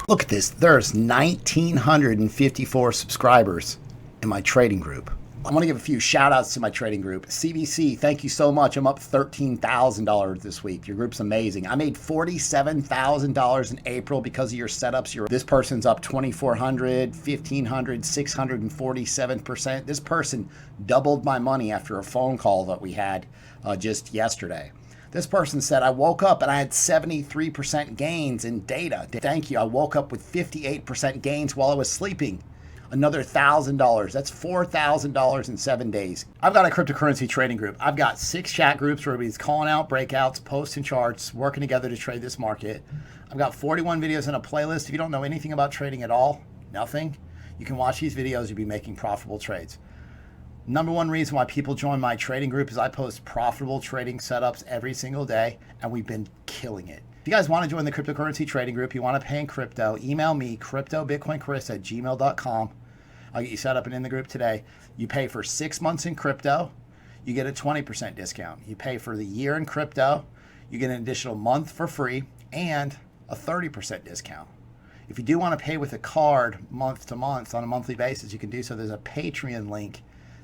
Look at this. There's 1,954 subscribers in my trading group. I want to give a few shout outs to my trading group. CBC, thank you so much. I'm up $13,000 this week. Your group's amazing. I made $47,000 in April because of your setups. This person's up 2,400, 1,500, 647%. This person doubled my money after a phone call that we had just yesterday. This person said, I woke up and I had 73% gains in data. Thank you. I woke up with 58% gains while I was sleeping. Another $1,000. That's $4,000 in 7 days. I've got a cryptocurrency trading group. I've got 6 chat groups where everybody's calling out breakouts, posting charts, working together to trade this market. I've got 41 videos in a playlist. If you don't know anything about trading at all, nothing, you can watch these videos. You'll be making profitable trades. Number one reason why people join my trading group is I post profitable trading setups every single day, and we've been killing it. If you guys want to join the cryptocurrency trading group, you want to pay in crypto, email me, cryptobitcoinchris@gmail.com. I'll get you set up and in the group today. You pay for 6 months in crypto, you get a 20% discount. You pay for the year in crypto, you get an additional month for free and a 30% discount. If you do want to pay with a card month to month on a monthly basis, you can do so. There's a Patreon link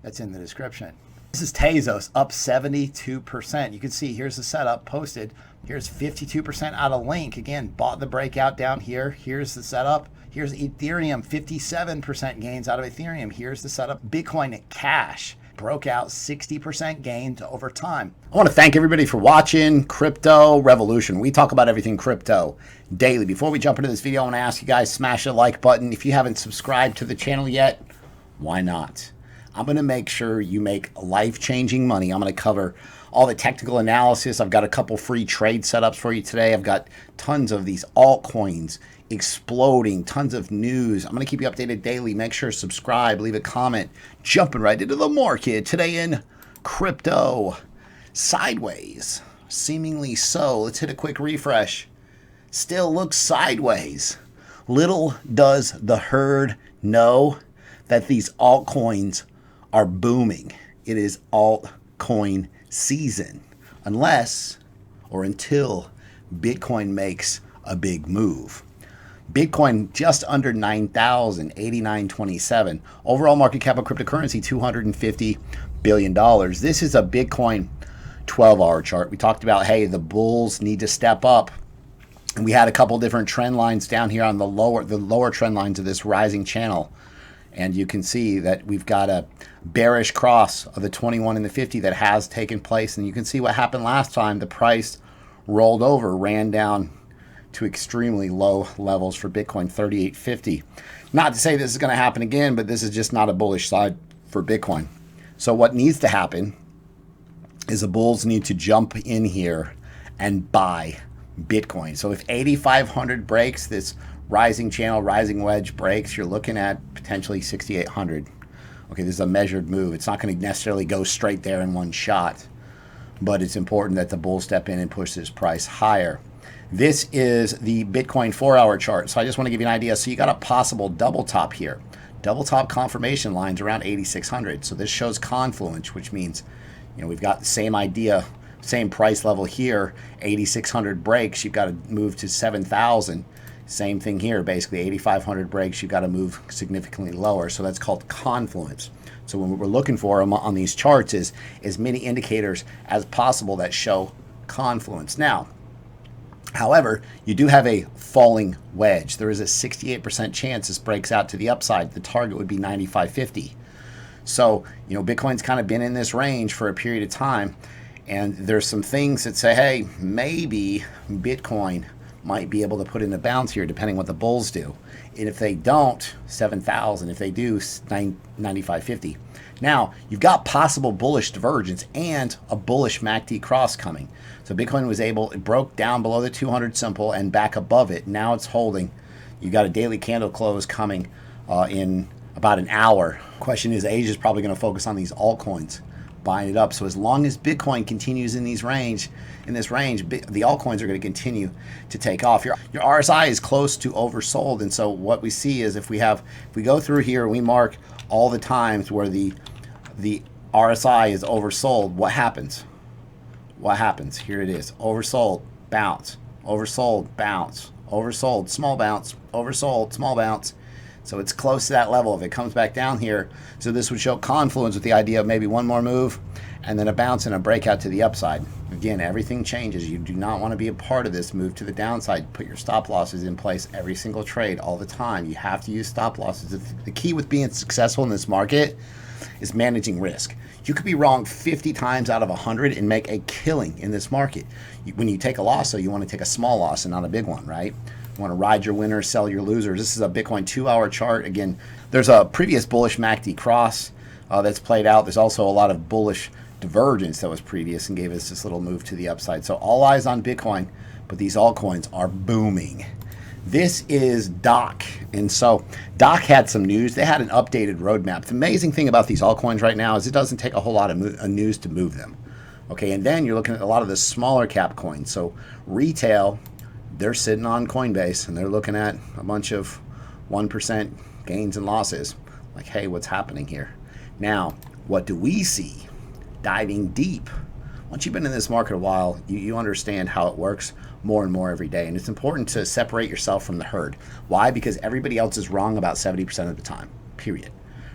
that's in the description. This is Tezos up 72%. You can see here's the setup posted. Here's 52% out of link. Again, bought the breakout down here. Here's the setup. Here's Ethereum, 57% gains out of Ethereum. Here's the setup. Bitcoin Cash broke out 60% gains over time. I want to thank everybody for watching Crypto Revolution. We talk about everything crypto daily. Before we jump into this video, I want to ask you guys, smash the like button. If you haven't subscribed to the channel yet, why not? I'm going to make sure you make life-changing money. I'm going to cover all the technical analysis. I've got a couple free trade setups for you today. I've got tons of these altcoins exploding, tons of news. I'm going to keep you updated daily. Make sure to subscribe, leave a comment. Jumping right into the market today in crypto. Sideways, seemingly so. Let's hit a quick refresh. Still looks sideways. Little does the herd know that these altcoins are booming. It is altcoin season, unless or until Bitcoin makes a big move. Bitcoin just under 9,000, 89.27. Overall market cap of cryptocurrency, $250 billion. This is a Bitcoin 12-hour chart. We talked about, hey, the bulls need to step up. And we had a couple different trend lines down here on the lower trend lines of this rising channel. And you can see that we've got a bearish cross of the 21 and the 50 that has taken place. And you can see what happened last time. The price rolled over, ran down to extremely low levels for Bitcoin, 38.50. Not to say this is going to happen again, but this is just not a bullish side for Bitcoin. So what needs to happen is the bulls need to jump in here and buy Bitcoin. So if 8,500 breaks, this rising channel, rising wedge breaks, you're looking at potentially 6,800. Okay, this is a measured move. It's not going to necessarily go straight there in one shot, but it's important that the bulls step in and push this price higher. This is the Bitcoin 4-hour chart. So I just want to give you an idea. So you got a possible double top here. Double top confirmation lines around 8,600. So this shows confluence, which means, you know, we've got the same idea, same price level here. 8,600 breaks, you've got to move to 7,000. Same thing here, basically 8,500 breaks, you've got to move significantly lower. So that's called confluence. So what we're looking for on these charts is as many indicators as possible that show confluence. Now, however, you do have a falling wedge. There is a 68% chance this breaks out to the upside. The target would be 95.50. So, you know, Bitcoin's kind of been in this range for a period of time. And there's some things that say, hey, maybe Bitcoin might be able to put in a bounce here, depending what the bulls do. And if they don't, 7,000. If they do, 95.50. Now, you've got possible bullish divergence and a bullish MACD cross coming. So Bitcoin was able, it broke down below the 200 simple and back above it. Now it's holding. You got a daily candle close coming in about an hour. Question is, Asia's probably going to focus on these altcoins, buying it up. So as long as Bitcoin continues in this range, the altcoins are going to continue to take off. Your RSI is close to oversold, and so what we see is if we go through here, we mark all the times where the RSI is oversold. What happens? What happens? Here it is. Oversold, bounce. Oversold, bounce. oversold, small bounce, oversold, small bounce. So it's close to that level. If it comes back down here, so this would show confluence with the idea of maybe one more move and then a bounce and a breakout to the upside. Again, everything changes. You do not want to be a part of this move to the downside. Put your stop losses in place every single trade all the time. You have to use stop losses. The key with being successful in this market is managing risk. You could be wrong 50 times out of 100 and make a killing in this market. When you take a loss, so you want to take a small loss and not a big one, right? You want to ride your winners, sell your losers. This is a Bitcoin 2-hour chart. Again, there's a previous bullish MACD cross that's played out. There's also a lot of bullish divergence that was previous and gave us this little move to the upside. So all eyes on Bitcoin, but these altcoins are booming. This is Dock. And so Dock had some news. They had an updated roadmap. The amazing thing about these altcoins right now is it doesn't take a whole lot of news to move them. Okay, and then you're looking at a lot of the smaller cap coins. So retail, they're sitting on Coinbase and they're looking at a bunch of 1% gains and losses. Like, hey, what's happening here? Now, what do we see? Diving deep. Once you've been in this market a while, you understand how it works more and more every day. And it's important to separate yourself from the herd. Why? Because everybody else is wrong about 70% of the time, period.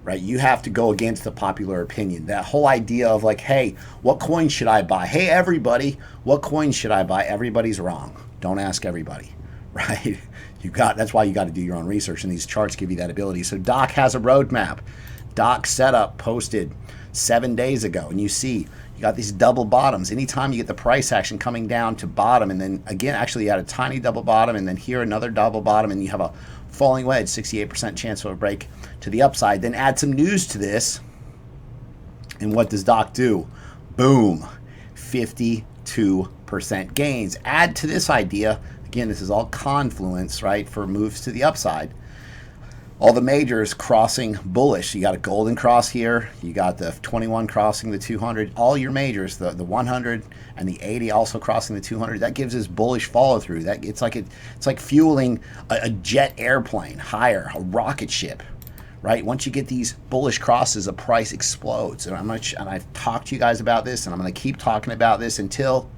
Right? You have to go against the popular opinion. That whole idea of like, hey, what coin should I buy? Hey, everybody, what coin should I buy? Everybody's wrong. Don't ask everybody, right? That's why you got to do your own research, and these charts give you that ability. So Dock has a roadmap. Dock setup posted 7 days ago, and you see you got these double bottoms. Anytime you get the price action coming down to bottom, and then again, actually you had a tiny double bottom, and then here another double bottom, and you have a falling wedge, 68% chance of a break to the upside. Then add some news to this, and what does Dock do? Boom, 52% gains. Add to this idea, again, this is all confluence, right, for moves to the upside. All the majors crossing bullish. You got a golden cross here. You got the 21 crossing the 200. All your majors, the 100 and the 80 also crossing the 200. That gives us bullish follow through. That it's like fueling a jet airplane higher, a rocket ship, right? Once you get these bullish crosses, the price explodes. And I've talked to you guys about this, and I'm going to keep talking about this until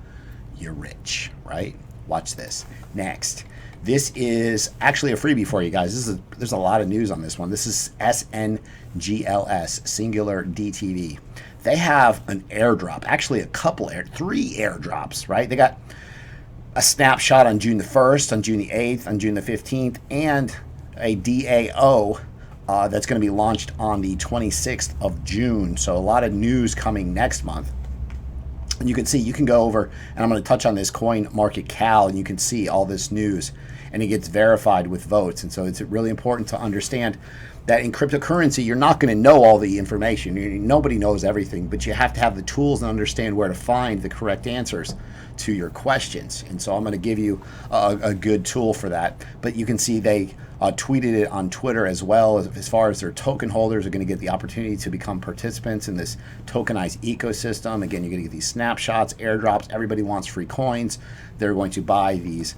you're rich, right? Watch this. Next. This is actually a freebie for you guys. There's a lot of news on this one. This is SNGLS, SingularDTV. They have an airdrop, actually three airdrops, right? They got a snapshot on June the 1st, on June the 8th, on June the 15th, and a DAO that's going to be launched on the 26th of June. So a lot of news coming next month. And you can see, you can go over, and I'm going to touch on this CoinMarketCal, and you can see all this news, and it gets verified with votes. And so it's really important to understand that in cryptocurrency, you're not going to know all the information. Nobody knows everything, but you have to have the tools and understand where to find the correct answers to your questions. And so I'm going to give you a good tool for that. But you can see they tweeted it on Twitter as well. As far as their token holders are going to get the opportunity to become participants in this tokenized ecosystem. Again, you're going to get these snapshots, airdrops. Everybody wants free coins. They're going to buy these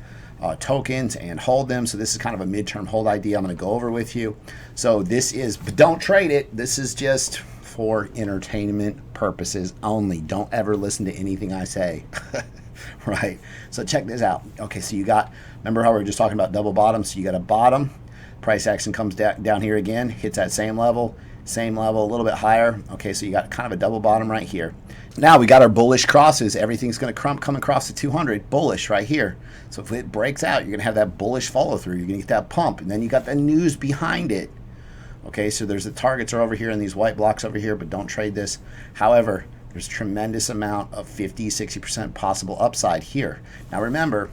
tokens and hold them. So this is kind of a midterm hold idea I'm going to go over with you. So this is, but don't trade it. This is just for entertainment purposes only. Don't ever listen to anything I say. Right? So check this out. Okay, so you got, remember how we were just talking about double bottoms? So you got a bottom, price action comes down here again, hits that same level, a little bit higher. Okay, so you got kind of a double bottom right here. Now we got our bullish crosses. Everything's going to come across the 200, bullish right here. So if it breaks out, you're going to have that bullish follow through. You're going to get that pump, and then you got the news behind it. Okay, so there's the targets are over here and these white blocks over here, but don't trade this. However, there's a tremendous amount of 50-60% possible upside here. Now remember,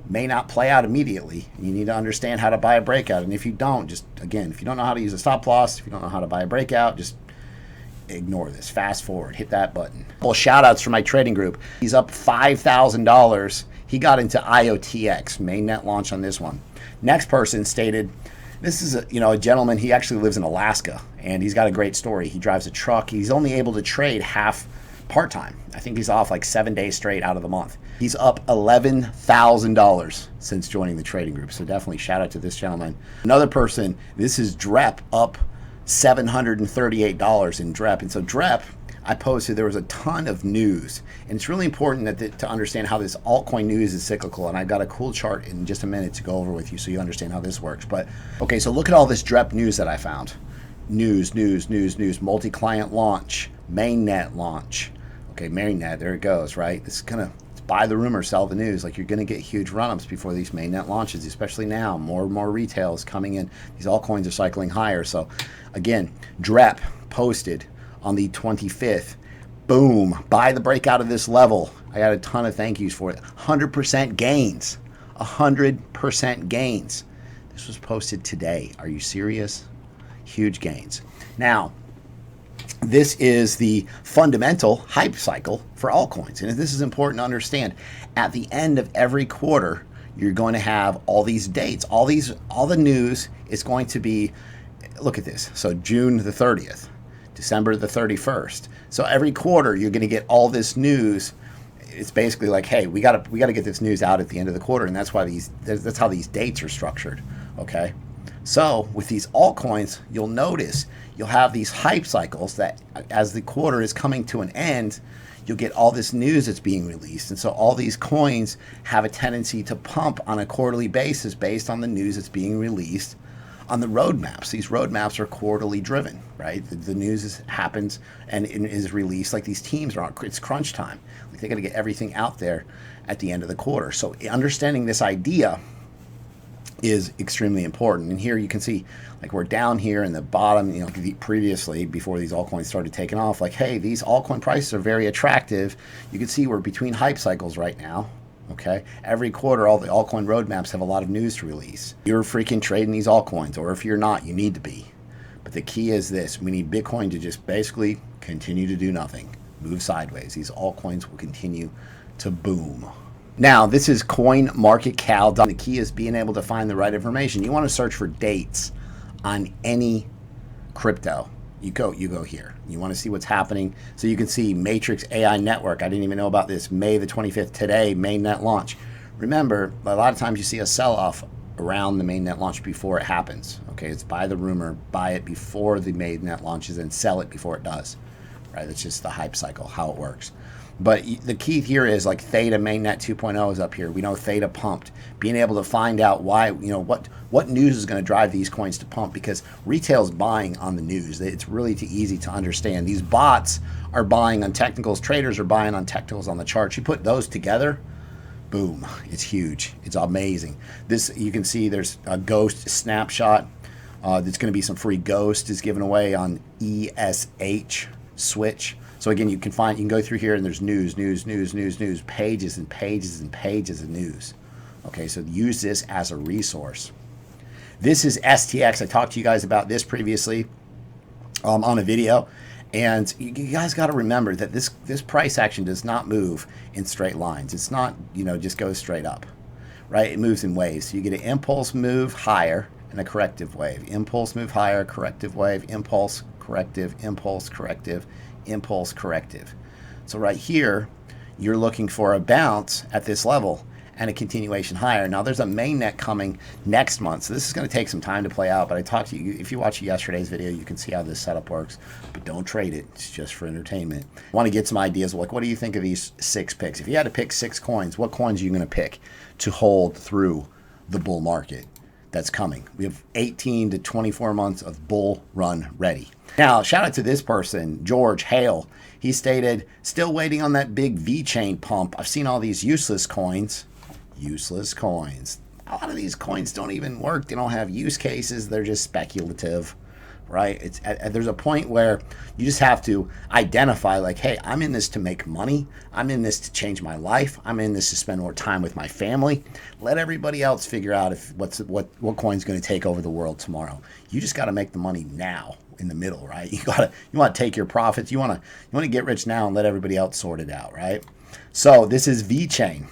may not play out immediately. You need to understand how to buy a breakout. And if you don't, just again, if you don't know how to use a stop loss, if you don't know how to buy a breakout, just ignore this. Fast forward, hit that button. Well, shout outs for my trading group. He's up $5,000. He got into IOTX, mainnet launch on this one. Next person stated, this is a gentleman, he actually lives in Alaska, and he's got a great story. He drives a truck. He's only able to trade half part-time. I think he's off like 7 days straight out of the month. He's up $11,000 since joining the trading group. So definitely shout out to this gentleman. Another person, this is Drep, up $738 in Drep. And so Drep, I posted there was a ton of news, and it's really important to understand how this altcoin news is cyclical, and I've got a cool chart in just a minute to go over with you so you understand how this works. But okay, so look at all this DREP news that I found. News, multi-client launch, mainnet launch. Okay, mainnet, there it goes, right? This is gonna buy the rumor, sell the news. Like, you're gonna get huge run-ups before these mainnet launches, especially now. More and more retail is coming in. These altcoins are cycling higher. So again, DREP posted on the 25th. Boom, buy the breakout of this level. I got a ton of thank yous for it. 100% gains, 100% gains. This was posted today. Are you serious? Huge gains. Now, this is the fundamental hype cycle for altcoins. And this is important to understand. At the end of every quarter, you're going to have all these dates, all the news is going to be, look at this. So June the 30th, December the 31st. So every quarter, you're going to get all this news. It's basically like, hey, we got to get this news out at the end of the quarter. And that's why that's how these dates are structured. Okay. So with these altcoins, you'll notice you'll have these hype cycles that as the quarter is coming to an end, you'll get all this news that's being released. And so all these coins have a tendency to pump on a quarterly basis based on the news that's being released on the roadmaps. These roadmaps are quarterly driven, right? The news happens and is released. Like, these teams are on, it's crunch time. Like, they got to get everything out there at the end of the quarter. So understanding this idea is extremely important. And here you can see, like, we're down here in the bottom, you know, previously before these altcoins started taking off, like, hey, these altcoin prices are very attractive. You can see we're between hype cycles right now. Okay, every quarter, all the altcoin roadmaps have a lot of news to release. You're freaking trading these altcoins, or if you're not, you need to be. But the key is this: we need Bitcoin to just basically continue to do nothing, move sideways. These altcoins will continue to boom. Now, this is CoinMarketCal. The key is being able to find the right information. You want to search for dates on any crypto. You go here. You want to see what's happening. So you can see Matrix AI Network. I didn't even know about this. May the 25th, today, mainnet launch. Remember, a lot of times you see a sell-off around the mainnet launch before it happens. Okay, it's buy the rumor, buy it before the mainnet launches, and sell it before it does. Right, that's just the hype cycle, how it works. But the key here is, like, Theta Mainnet 2.0 is up here. We know Theta pumped. Being able to find out why, you know, what news is going to drive these coins to pump, because retail's buying on the news. It's really too easy to understand. These bots are buying on technicals. Traders are buying on technicals on the charts. You put those together, boom, it's huge. It's amazing. This, you can see there's a ghost snapshot. There's going to be some free ghost is given away on ESH switch. So again, you can go through here and there's news, pages and pages and pages of news. Okay, so use this as a resource. This is STX. I talked to you guys about this previously on a video. And you guys got to remember that this price action does not move in straight lines. It's not, you know, just goes straight up, right? It moves in waves. So you get an impulse move higher and a corrective wave. Impulse move higher, corrective wave, impulse, corrective, impulse, corrective, impulse, corrective. So right here, you're looking for a bounce at this level and a continuation higher. Now, there's a mainnet coming next month, so this is going to take some time to play out, but I talked to you, if you watch yesterday's video, you can see how this setup works, but don't trade it. It's just for entertainment. I want to get some ideas, like, what do you think of these 6 picks? If you had to pick 6 coins, what coins are you going to pick to hold through the bull market that's coming? We have 18 to 24 months of bull run ready. Now, shout out to this person, George Hale. He stated, still waiting on that big Vechain pump. I've seen all these useless coins. Useless coins. A lot of these coins don't even work. They don't have use cases. They're just speculative, right? There's a point where you just have to identify, like, hey, I'm in this to make money. I'm in this to change my life. I'm in this to spend more time with my family. Let everybody else figure out what coin's going to take over the world tomorrow. You just got to make the money now, in the middle, right? You want to take your profits. You want to get rich now and let everybody else sort it out, right? So this is Vechain.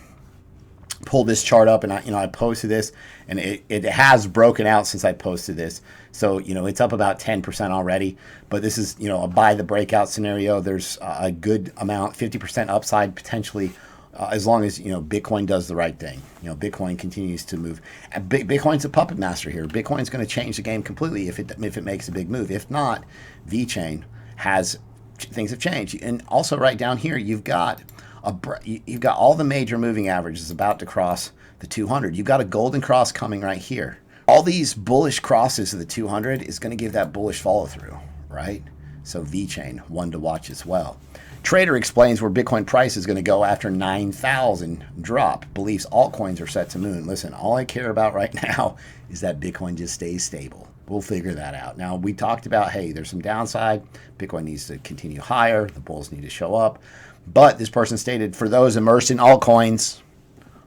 Pull this chart up, and I posted this, and it has broken out since I posted this. So, you know, it's up about 10% already, but this is, you know, a buy the breakout scenario. There's a good amount, 50% upside potentially, as long as, you know, Bitcoin does the right thing. You know, Bitcoin continues to move. Bitcoin's a puppet master here. Bitcoin's going to change the game completely if it makes a big move. If not, Vechain has things have changed. And also right down here, you've got all the major moving averages about to cross the 200. You've got a golden cross coming right here. All these bullish crosses of the 200 is going to give that bullish follow through, right? So Vechain, one to watch as well. Trader explains where Bitcoin price is going to go after 9,000 drop. Believes altcoins are set to moon. Listen, all I care about right now is that Bitcoin just stays stable. We'll figure that out. Now, we talked about, hey, there's some downside. Bitcoin needs to continue higher. The bulls need to show up. But this person stated, for those immersed in altcoins,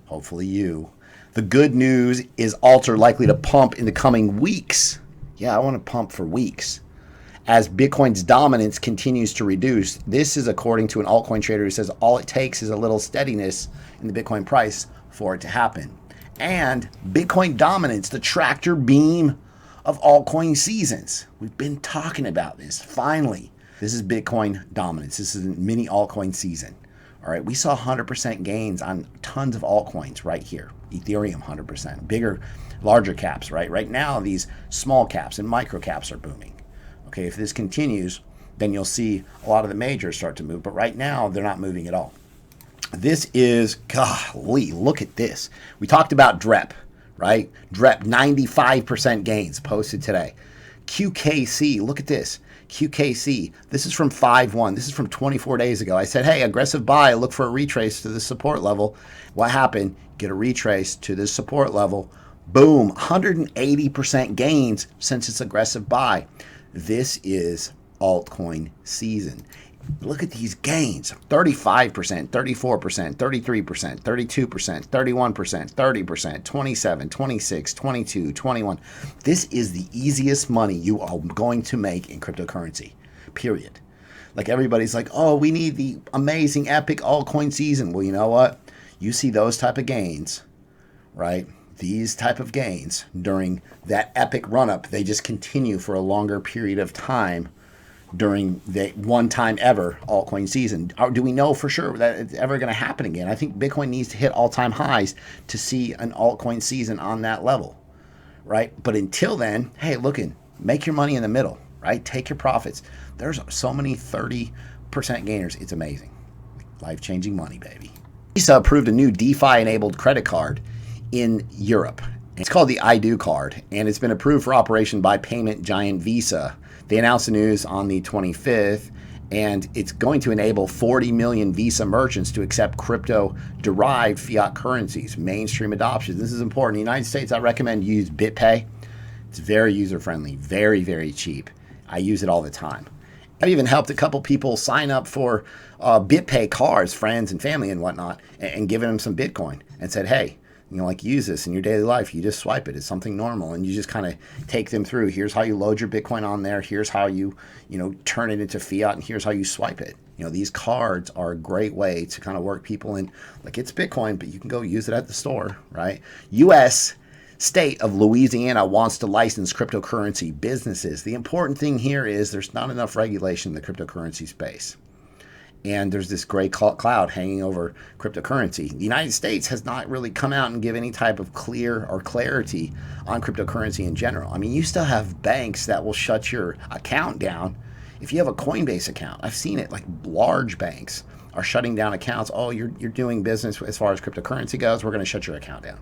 hopefully you, the good news is alts are likely to pump in the coming weeks. Yeah, I want to pump for weeks. As Bitcoin's dominance continues to reduce. This is according to an altcoin trader who says all it takes is a little steadiness in the Bitcoin price for it to happen. And Bitcoin dominance, the tractor beam of altcoin seasons. We've been talking about this. Finally, this is Bitcoin dominance. This is a mini altcoin season. All right, we saw 100% gains on tons of altcoins right here. Ethereum 100%, bigger, larger caps, right? Right now, these small caps and micro caps are booming. Okay, if this continues, then you'll see a lot of the majors start to move. But right now, they're not moving at all. This is, golly, look at this. We talked about DREP, right? DREP, 95% gains posted today. QKC, look at this. QKC, this is from 5-1. This is from 24 days ago. I said, hey, aggressive buy, look for a retrace to the support level. What happened? Get a retrace to this support level. Boom, 180% gains since its aggressive buy. This is altcoin season. Look at these gains. 35%, 34%, 33%, 32%, 31%, 30%, 27, 26, 22, 21. This is the easiest money you are going to make in cryptocurrency, period. Like everybody's like, oh, we need the amazing epic altcoin season. Well, you know what? You see those type of gains, right? These type of gains during that epic run-up, they just continue for a longer period of time during the one time ever altcoin season. Do we know for sure that it's ever going to happen again? I think Bitcoin needs to hit all-time highs to see an altcoin season on that level, right? But until then, hey, make your money in the middle, right? Take your profits. There's so many 30% gainers. It's amazing. Life-changing money, baby. Visa approved a new DeFi-enabled credit card in Europe. It's called the I Do card, and it's been approved for operation by payment giant Visa. They announced the news on the 25th, and it's going to enable 40 million Visa merchants to accept crypto-derived fiat currencies, mainstream adoption. This is important. In the United States, I recommend you use BitPay. It's very user-friendly, very, very cheap. I use it all the time. I've even helped a couple people sign up for BitPay cards, friends and family and whatnot, and given them some Bitcoin and said, hey, use this in your daily life. You just swipe it. It's something normal. And you just kind of take them through. Here's how you load your Bitcoin on there. Here's how you, turn it into fiat. And here's how you swipe it. These cards are a great way to kind of work people in. Like, it's Bitcoin, but you can go use it at the store, right? U.S. state of Louisiana wants to license cryptocurrency businesses. The important thing here is there's not enough regulation in the cryptocurrency space. And there's this gray cloud hanging over cryptocurrency. The United States has not really come out and give any type of clarity on cryptocurrency in general. I mean, you still have banks that will shut your account down if you have a Coinbase account. I've seen it, like large banks are shutting down accounts. Oh, you're doing business as far as cryptocurrency goes, we're going to shut your account down.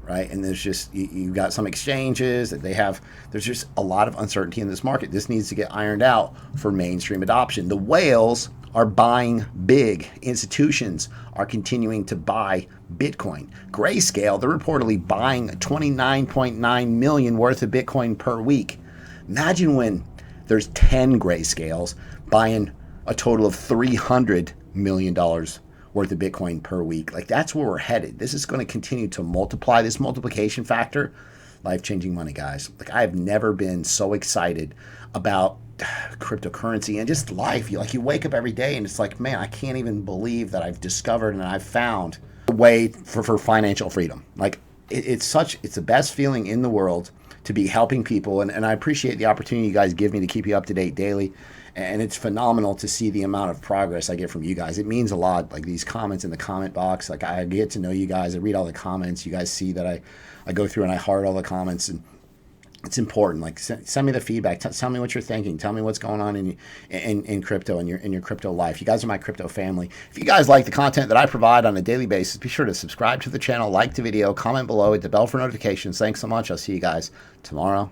Right? And there's just, you've got some exchanges that there's just a lot of uncertainty in this market. This needs to get ironed out for mainstream adoption. The whales are buying big. Institutions are continuing to buy Bitcoin. Grayscale, they're reportedly buying 29.9 million worth of Bitcoin per week. Imagine when there's 10 Grayscales buying a total of $300 million worth of Bitcoin per week. Like, that's where we're headed. This is going to continue to multiply. This multiplication factor, life-changing money, guys. Like, I have never been so excited about cryptocurrency and just life. You wake up every day and it's like, man, I can't even believe that I've discovered and I've found a way for financial freedom. Like, it's the best feeling in the world to be helping people. And I appreciate the opportunity you guys give me to keep you up to date daily. And it's phenomenal to see the amount of progress I get from you guys. It means a lot. Like, these comments in the comment box, like, I get to know you guys. I read all the comments. You guys see that I go through and I heart all the comments. And It's important. Like send me the feedback. Tell me what you're thinking. Tell me what's going on in crypto in your crypto life. You guys are my crypto family. If you guys like the content that I provide on a daily basis, be sure to subscribe to the channel, like the video, comment below, hit the bell for notifications. Thanks so much. I'll see you guys tomorrow.